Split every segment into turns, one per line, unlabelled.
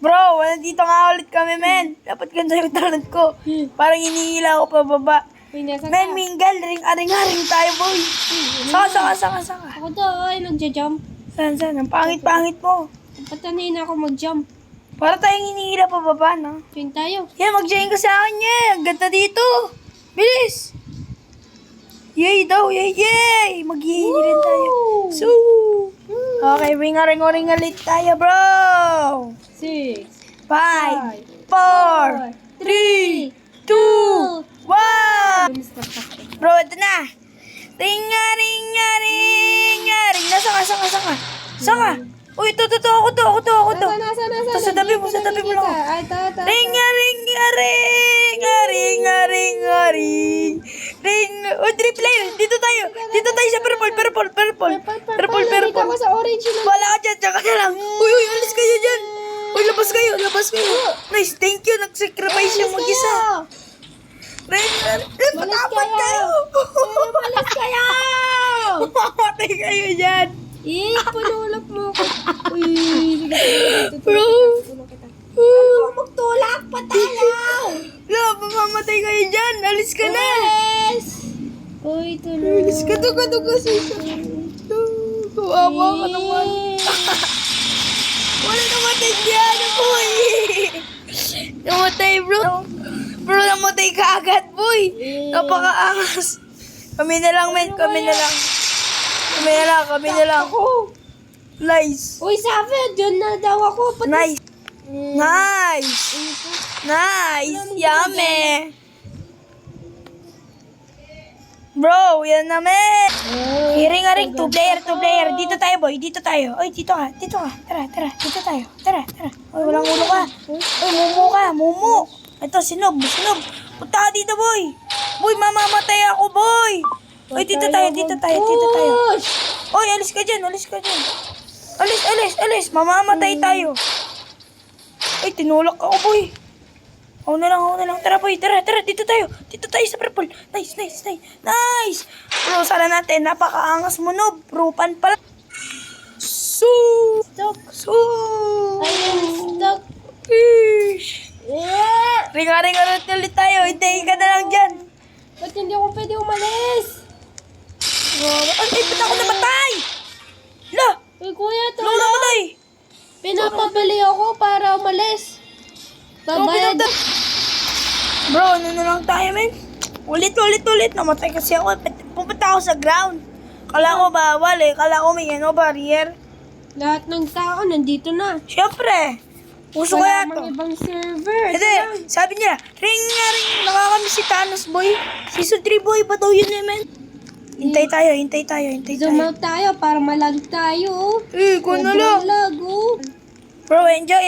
Bro, nandito nga ulit kami, men. Dapat ganda yung talent ko. Parang hinihila ako pababa. Men, mingle, aring-aring tayo, boy. Saka.
Ako to, ay, nagja-jump.
Saan? Ang pangit-pangit mo.
Patanayin ako mag-jump.
Para tayong hinihila pababa, no?
Join tayo.
Yeah, mag-join ka sa akin, yeah. Ang ganda dito. Bilis. Yay daw, yay. Mag-yay rin tayo. So, okay, ring-aring ulit tayo, bro.
6,
5, 4, 3, 2, 1. Bro, ito na. Ring. Saan ka? Uy, ito. Ako to.
Nasa.
Ito, sa tabi mo lang.
Ay, ta.
Ring. Uy, 3 player. Dito tayo sa purple.
Dito ako sa orange na.
Wala ka dyan, tsaka na lang. Uy, alis kayo dyan. Uy, labas kayo. Nice, thank you. Nag-sacrifice yung mag-isa. Ring. Patapad kayo.
Malis kayo!
Mamatay kayo dyan.
Punulak mo ko. Uy, sige.
Bro.
Magtulak pa tayo!
Mamamatay kayo dyan. Alis ka na.
Yes! Uy, tulog.
Alis ka to kasi. Kawawa ka naman. Wala namatay dyan. Boy. Namatay, bro. Bro, namatay ka agad, boy. Napakaangas. Kami na lang, men. Kami na lang. Nice.
Uy, sabi, dyan na daw ako.
Nice. Yummy. Bro, yan na, men. Hiring-aring, 2 player. Dito tayo, boy. Oy, dito ka. Tara. Dito tayo. Tara. Oy, walang ulo ka. Oy, mumu. Ito, sinog. Punta ka dito, boy. Boy, mamamatay ako, boy. Oy, dito tayo. Oy, alis ka dyan. Alis. Mamamatay tayo. Ay, tinulak ako, boy. Ako na lang. Tara, boy. Tara. Dito tayo sa purple. Nice. Bro, sana natin. Napakaangas mo, no. Rupan pala.
Stuck.
Ish.
Yeah!
Ring-aring ulit tayo. Hintayin ka na lang dyan.
Ba't hindi ako pwede umalis?
Ay, ba't ako namatay?
Uy, kuya,
Ano namatay?
pinapabili ako para umalis. Babayad.
Bro, ano na lang tayo, men? Ulit. Namatay kasi ako. Pupunta ako sa ground. Kala ko bawal eh. Kala ko may barrier.
Lahat ng tao nandito na.
Siyempre. Puso ko
Wala
yato.
mang ibang server.
Hindi, sabi niya, ring. Nakakamiss si Thanos, boy. Season 3, boy. Ba't daw yun eh, men? Hintay tayo.
Zoom out tayo para malag tayo.
Ikaw na lang.
Lag,
Bro, enjoy.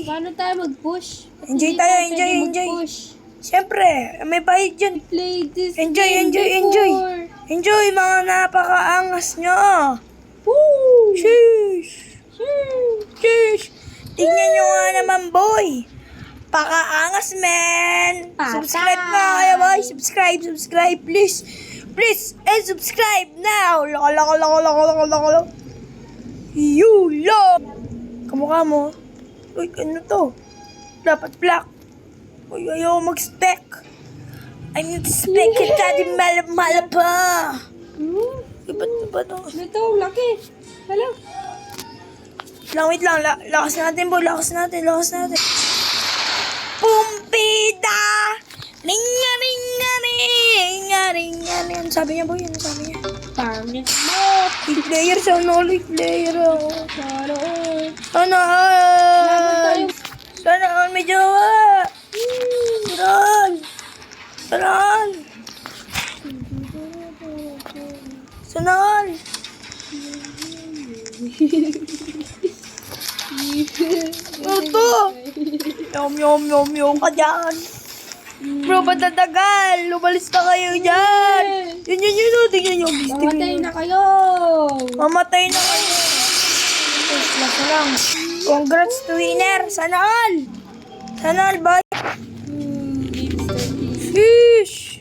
Paano tayo mag-push?
Enjoy
Hindi
tayo,
tayo pwede
enjoy.
mag-push.
Siyempre, may bayad dyan.
Play this
Enjoy.
game before.
Enjoy, mga napakaangas nyo.
Woo!
Sheesh. Tingnan nyo nga naman, boy. Pakaangas, man.
Paka.
Subscribe na kayo, boy. Subscribe, please. And subscribe now. Loko. Kamukha mo. Uy, ano to? Dapat black. Uy, ayaw mag-spec. I need to spec kita di mala pa. Iba't ba to?
Ito, laki. Hello.
Wait lang. Lakas natin, boy. Lakas natin. Pumpida! Ringa. Ano sabi niya, boy?
Target
Big player siya, no? Big player ako.
mo.
Sana all may jowa. Sana all. Ito. Yum ka dyan. Bro, ba't natagal? Lumalis na kayo dyan. Yun. Tingnan nyo.
Mamatay na kayo.
Mamatay na kayo. Lasa lang. Congrats to winner. Sana all. Bye. Fish.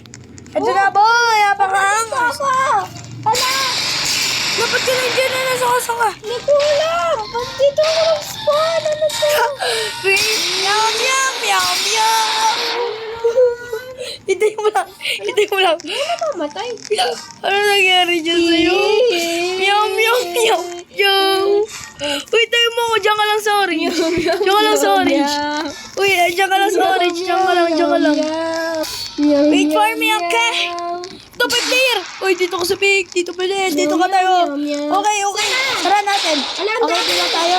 Ito na, boy. Napakaangas.
Hala!
Dapat ka nandiyan na nasa ka.
Hindi ko alam. Ba't dito ako nag-spawn? Ano to?
Hindi mo lang.
Mamatay.
Ano nangyari dyan sa'yo? Meow, meow, meow, meow. Uy, tayo mo ako. Diyan ka lang sa orange. Diyan ka lang sa orange. Uy, diyan ka lang sa orange. Diyan ka lang. Wait for me, okay? Ito pa player. Uy, dito ko sa pick. Dito pa din. Dito ka tayo. Okay. Tara natin. Okay, dito tayo.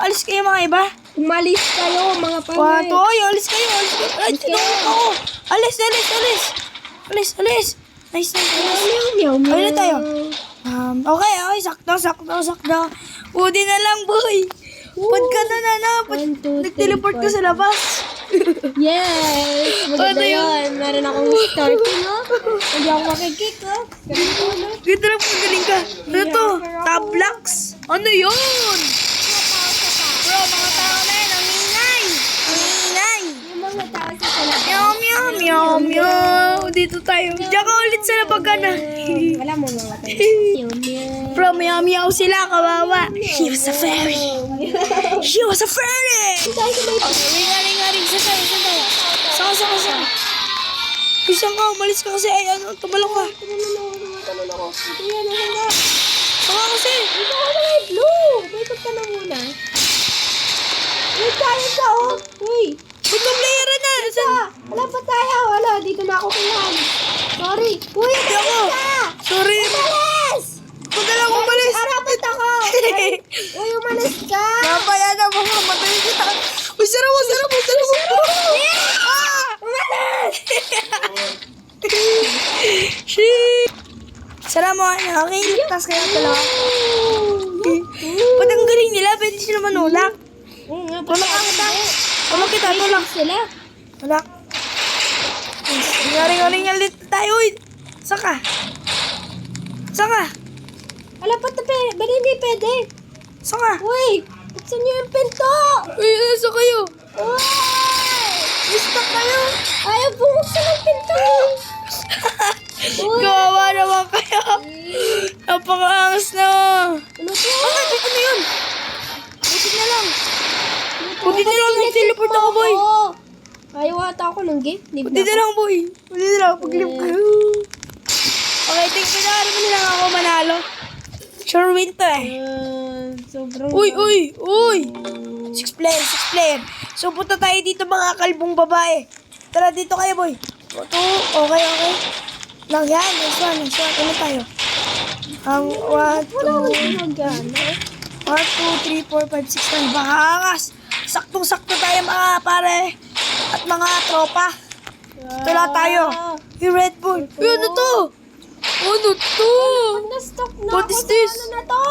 Alis kayo mga iba.
Umalis kayo, mga pare.
Wato, alis kayo. Ay, tinukot ako. Alis. Nice.
Meow, meow.
Ayun na tayo. Okay. Sakto. Pudi na lang, boy. Pag ka na. Nag-teleport ka sa labas.
Yes! Maganda
Ano yun?
yun. Meron akong starting, no? Hindi ako makikik, no? Ganito, no?
Ganda lang magaling ka. Ano to? Tablax? Ano yun? Bro, mga tao na yun. Ang ingay.
Yung mga tao sa salabas.
Meow. Dito tayo. Diyan ka ulit sa labag na.
Wala mo mga tayo. Meow, meow.
Bro, meow sila. Kawawa. She was a fairy. Ring. Saan tayo? Saka. Pisang ka, umalis ka kasi. Ay, tumalong ka.
Tanong ako. Ito yan, ano nga?
Saka kasi.
Ito ako na blue. Bakit ka na muna? Wait, kaya ka, oh. Uy.
Ba't ka player na?
Wala pa tayo. Wala, dito na ako kailangan. Sorry. Uy,
Hindi ako. Sorry.
umalis!
Huwag ka lang umalis.
Arapat ako. Uy, umalis ka.
Napaya na mo. Matay kita. Uy, sara mo.
Umalis!
Shit. Sara mo. Okay, ligtas kaya pala. Ba't ang galing nila? Pwede sila manulak.
Oo nga,
Tulak kita. Tulak.
sila.
Tulak. Ngaring ulit tayo. Uy. Saka.
Wala pa tabi. Ba't hindi pwede?
Saka.
Uy, buksan niyo yung pinto.
Uy, nasa kayo?
Uy!
Stuck kayo?
Ayaw bumuksan ng pinto. Uy!
Kawawa naman kayo. Napaka-angas na.
Ano to?
Ano yun? Buti na lang. Buti na lang nag-teleport ako, boy.
Ayaw ata ako ng game. Leave
Buti
na
na
ako.
lang, boy. Buti na lang. Pag-live kayo. Okay, thank you na. Alam mo nilang ako manalo. Sure win to eh.
Sobrang...
Uy. 6 player. So, punta tayo dito mga kalbong babae. Tara, dito kayo, boy. Okay. Lang yan. Next one. Ano tayo? 1, 2, 3, 4, 5, 6, 9. Bahangas. Saktong-sakto tayo mga pare. At mga tropa. Ito lang tayo. Yung Red Bull. Ano to?
Na-stop na
What
ako
is
sa
this?
ano na to.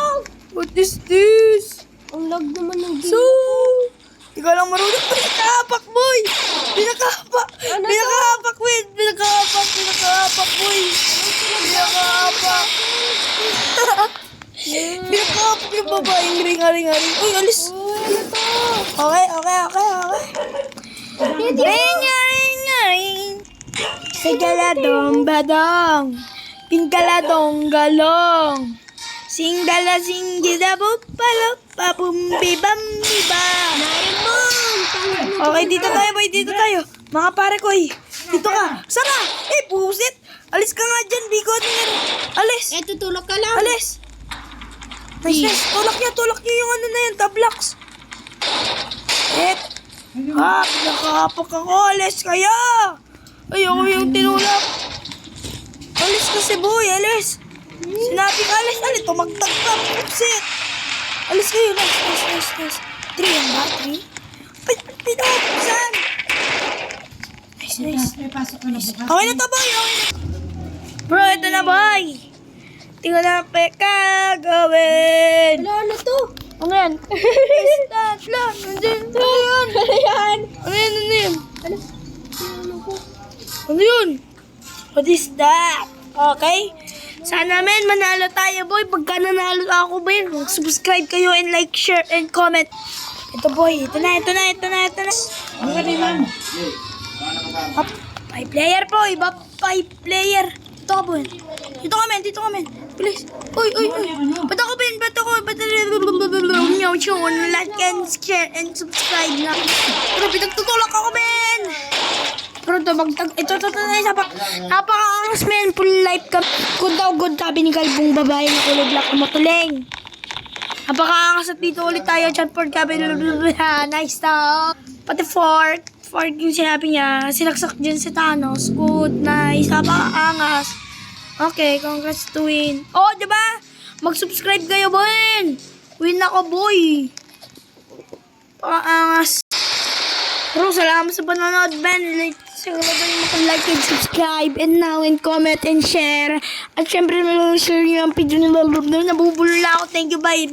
What is this?
Ang lag naman ng game.
So, ikaw lang marunong. Pinakahapak, boy. Pinakahapak, wait. Pinakahapak, boy. Pinakahapak yung babaeng ring. Uy, alis.
Uy, ano to?
Okay. Ring. Sigaladong badong. Pinggaladong galong. Singgala singgida bupalo pabumbibambiba. Okay, dito tayo, boy. Dito tayo. Mga pare ko, dito ka. Sara! Pusit! Alis ka nga dyan, bigot. Alis!
Tutulog ka lang.
Alis! Nice. Tulak niya yung ano na yan, tablax. Nakahapak ako. Alis kaya! Ayoko yung tinulak. Alis kasi, boy. Alis. Sinabi ka, alis. Tumagtag ka. Pusit! Alis kayo. Nice. 3 yan ba? 3? Pinapuksan! Nice. Okay na to, boy. Bro, ito na, boy. Tingnan na gawin.
Ano to?
Ano yan? Start lang. Ano yan? Ano yun? What is that? Okay? Sana men manalo tayo, boy. Pagka nanalo ako, boy, subscribe kayo and like, share, and comment. Ito, boy. Ito na. Ano ka rin, ma'am? 5 player po. Iba 5 player. Dito ka, boy. Dito ka, men. Please. Uy. Ba't ako? Like and share and subscribe na. Pero pinagtutulak ako, men. Pero ito, ito na isa pa. Napaka-angas, men. Full life ka. Good daw, good. Sabi ni Galbong babae na kulay black na matuling. Napaka-angas at dito ulit tayo. Chatboard kami. Nice daw. Pati fourth yung sinabi niya. Sinaksak dyan si Thanos. Good, nice. Napaka-angas. Okay, congrats to win. Oh, diba? Mag-subscribe kayo, boy. Win ako, boy. Napaka-angas. Bro, salamat sa panonood, Ben. Siguro ba yung like and subscribe and now and comment and share. At syempre, share nyo ang video nila. Nabubulala ako. Thank you. Bye.